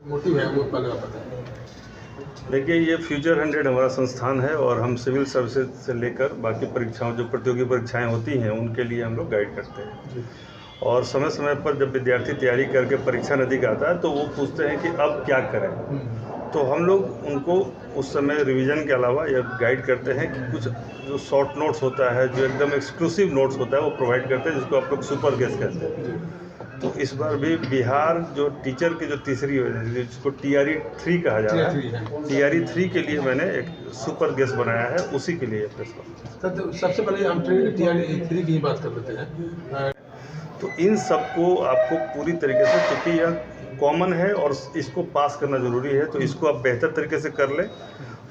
Motive है वो पहले आप बताएं। देखिए, ये फ्यूचर 100 हमारा संस्थान है और हम सिविल सर्विसेज से लेकर बाकी परीक्षाओं, जो प्रतियोगी परीक्षाएं होती हैं, उनके लिए हम लोग गाइड करते हैं। जी। और समय समय पर जब विद्यार्थी तैयारी करके परीक्षा नज़दीक आता है तो वो पूछते हैं कि अब क्या करें, तो हम लोग उनको उस समय रिवीजन के अलावा यह गाइड करते हैं कि कुछ जो शॉर्ट नोट्स होता है, जो एकदम एक्सक्लूसिव नोट्स होता है, वो प्रोवाइड करते हैं, जिसको आप लोग सुपर गेस कहते हैं। तो इस बार भी बिहार जो टीचर की जो तीसरी जिसको TRE 3 कहा जा रहा है, TRE 3 के लिए मैंने एक सुपर गेस बनाया है, उसी के लिए प्रेस सर, तो सबसे पहले हम TRE 3 की ही बात कर लेते हैं। तो इन सबको आपको पूरी तरीके से, क्योंकि यह कॉमन है और इसको पास करना ज़रूरी है, तो इसको आप बेहतर तरीके से कर लें।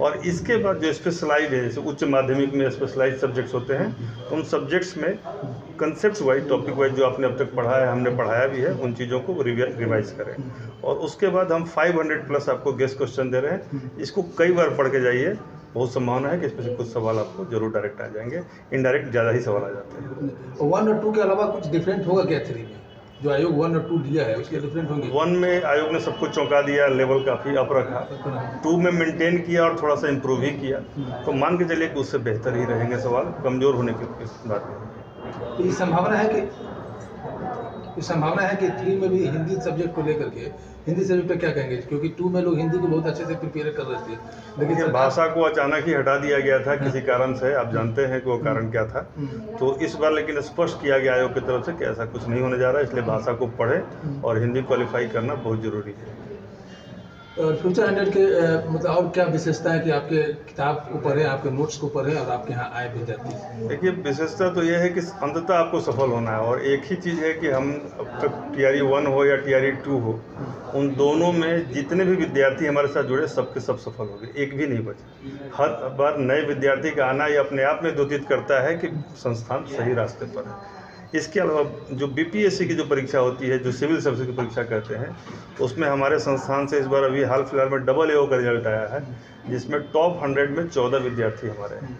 और इसके बाद जो स्पेशलाइज है, जैसे उच्च माध्यमिक में स्पेशलाइज सब्जेक्ट्स होते हैं, तो उन सब्जेक्ट्स में कंसेप्ट वाइज, टॉपिक वाइज जो आपने अब तक पढ़ा है, हमने पढ़ाया भी है, उन चीज़ों को रिवाइज करें। और उसके बाद हम 500 प्लस आपको गेस्ट क्वेश्चन दे रहे हैं। इसको कई बार पढ़ के जाइए, बहुत संभावना है कि इसमें से कुछ सवाल आपको जरूर डायरेक्ट आ जाएंगे, इनडायरेक्ट ज़्यादा ही सवाल आ जाते हैं। 1 और 2 के अलावा कुछ डिफरेंट होगा क्या 3 में? जो आयोग 1 और 2 दिया है उसके डिफरेंट होंगे? 1 में आयोग ने सबको चौंका दिया, लेवल काफ़ी अप रखा। 2 में मेंटेन किया और थोड़ा सा इम्प्रूव ही किया, तो मान के चलिए कि उससे बेहतर ही रहेंगे सवाल, कमज़ोर होने की बात नहीं। तो ये संभावना है कि 3 में भी हिंदी सब्जेक्ट को लेकर के, हिंदी सब्जेक्ट पे क्या कहेंगे? क्योंकि 2 में लोग हिंदी को बहुत अच्छे से प्रिपेयर कर रहे थे, लेकिन भाषा को अचानक ही हटा दिया गया था किसी कारण से, आप जानते हैं कि वो कारण क्या था। तो इस बार लेकिन स्पष्ट किया गया आयोग की तरफ से कि ऐसा कुछ नहीं होने जा रहा है, इसलिए भाषा को पढ़ें और हिंदी क्वालिफाई करना बहुत ज़रूरी है। और फ्यूचर 100 के मतलब और क्या विशेषता है कि आपके किताब को पढ़ें, आपके नोट्स को पढ़ें और आपके यहाँ आए विद्यार्थी? देखिए, विशेषता तो यह है कि अंततः आपको सफल होना है, और एक ही चीज़ है कि हम अब तक TRE 1 हो या TRE 2 हो, उन दोनों में जितने भी विद्यार्थी हमारे साथ जुड़े, सबके सब सफल हो गए, एक भी नहीं बचे। हर बार नए विद्यार्थी का आना ये अपने आप में द्योतित करता है कि संस्थान सही रास्ते पर है। इसके अलावा जो BPSC की जो परीक्षा होती है, जो सिविल सर्विस की परीक्षा कहते हैं, उसमें हमारे संस्थान से इस बार अभी हाल फिलहाल में डबल AO का रिजल्ट आया है, जिसमें टॉप 100 में 14 विद्यार्थी हमारे हैं।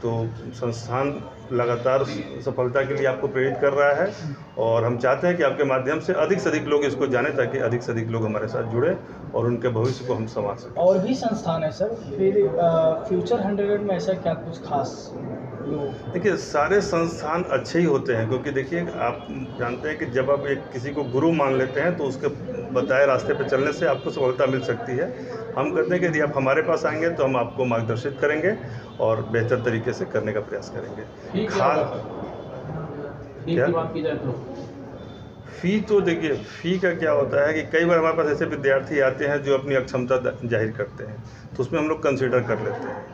तो संस्थान लगातार सफलता के लिए आपको प्रेरित कर रहा है, और हम चाहते हैं कि आपके माध्यम से अधिक लोग इसको जानें, ताकि अधिक से अधिक लोग हमारे साथ जुड़े और उनके भविष्य को हम संवार सकें। और भी संस्थान है सर, फिर फ्यूचर 100 में ऐसा क्या कुछ खास? देखिए, सारे संस्थान अच्छे ही होते हैं, क्योंकि देखिए, आप जानते हैं कि जब आप एक किसी को गुरु मान लेते हैं तो उसके बताए रास्ते पर चलने से आपको सफलता मिल सकती है। हम कहते हैं कि यदि आप हमारे पास आएंगे तो हम आपको मार्गदर्शित करेंगे और बेहतर तरीके से करने का प्रयास करेंगे। फ़ी तो देखिए, फ़ी का क्या होता है कि कई बार हमारे पास ऐसे विद्यार्थी आते हैं जो अपनी अक्षमता जाहिर करते हैं, तो उसमें हम लोग कंसिडर कर लेते हैं।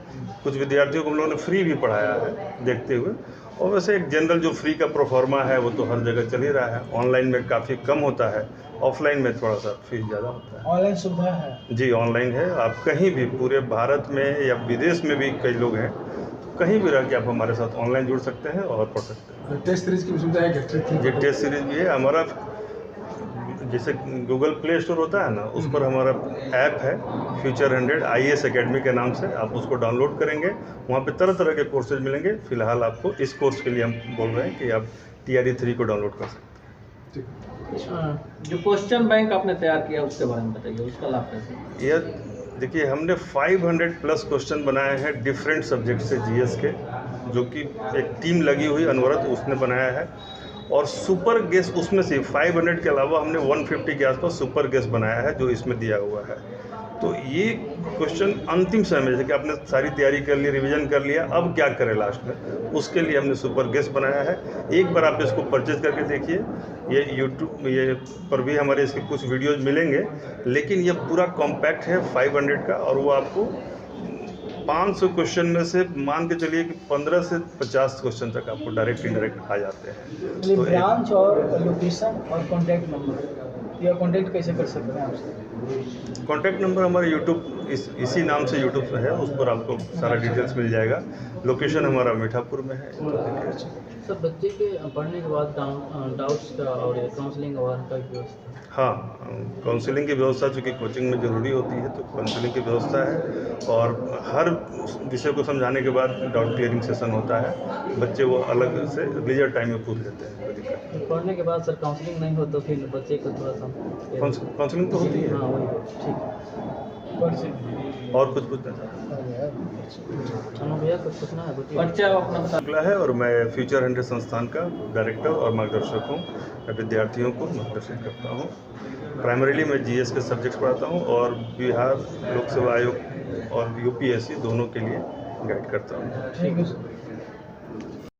कुछ विद्यार्थियों को हम लोगों ने फ्री भी पढ़ाया है देखते हुए, और वैसे एक जनरल जो फ्री का प्रोफार्मा है वो तो हर जगह चल ही रहा है। ऑनलाइन में काफ़ी कम होता है, ऑफलाइन में थोड़ा सा फीस ज़्यादा होता है। ऑनलाइन सुविधा है? जी, ऑनलाइन है। आप कहीं भी पूरे भारत में या विदेश में भी कई लोग हैं, कहीं भी रह के आप हमारे साथ ऑनलाइन जुड़ सकते हैं और पढ़ सकते हैं। टेस्ट सीरीज की सुविधा है क्या? जी, टेस्ट सीरीज भी है हमारा। जैसे गूगल प्ले स्टोर होता है ना, उस पर हमारा ऐप है फ्यूचर 100 IAS अकेडमी के नाम से, आप उसको डाउनलोड करेंगे, वहाँ पे तरह तरह के कोर्सेज मिलेंगे। फिलहाल आपको इस कोर्स के लिए हम बोल रहे हैं कि आप TRE 3 को डाउनलोड कर सकते हैं। जो क्वेश्चन बैंक आपने तैयार किया उसके बारे में बताइए, उसका लाभ कैसे? यह देखिए, हमने 500 प्लस क्वेश्चन बनाए हैं डिफरेंट सब्जेक्ट से GS के, जो कि एक टीम लगी हुई अनवरत उसने बनाया है। और सुपर गेस उसमें से 500 के अलावा हमने 150 के आसपास सुपर गेस बनाया है, जो इसमें दिया हुआ है। तो ये क्वेश्चन अंतिम समय में, जैसे कि आपने सारी तैयारी कर ली, रिवीजन कर लिया, अब क्या करें लास्ट में, उसके लिए हमने सुपर गेस बनाया है। एक बार आप इसको परचेज करके देखिए, ये YouTube ये पर भी हमारे इसके कुछ वीडियोज़ मिलेंगे, लेकिन ये पूरा कॉम्पैक्ट है 500 का, और वो आपको 500 क्वेश्चन में से मान के चलिए कि 15 से 50 क्वेश्चन तक आपको डायरेक्ट इनडायरेक्ट आ जाते हैं। तो ब्रांच और लोकेशन और कॉन्टैक्ट नंबर, या कॉन्टैक्ट कैसे कर सकते हैं आपसे? कॉन्टैक्ट नंबर हमारे YouTube इसी नाम से YouTube पे है, उस पर आपको सारा डिटेल्स मिल जाएगा। लोकेशन हमारा मीठापुर में है। सर, बच्चे के पढ़ने के बाद डाउट्स का और काउंसलिंग और का व्यवस्था? हाँ, काउंसलिंग की व्यवस्था चूँकि कोचिंग में ज़रूरी होती है, तो काउंसलिंग की व्यवस्था है, और हर विषय को समझाने के बाद डाउट क्लियरिंग सेशन होता है। बच्चे वो अलग से लीजर टाइम में पूछ लेते हैं, कोई दिक्कत नहीं। पढ़ने के बाद सर काउंसलिंग नहीं हो तो फिर बच्चे को थोड़ा सा काउंसलिंग तो होती है। हाँ, वही और कुछ पूछना चाहता अनु भैया कुछ पूछना है? पर्चा अपना बता। हूँ है और मैं फ्यूचर 100 संस्थान का डायरेक्टर और मार्गदर्शक हूँ। मैं विद्यार्थियों को मार्गदर्शित करता हूँ। प्राइमरीली मैं जीएस के सब्जेक्ट्स पढ़ाता हूँ और बिहार लोक सेवा आयोग और यूपीएससी दोनों के लिए गाइड करता हूँ। ठीक है सर।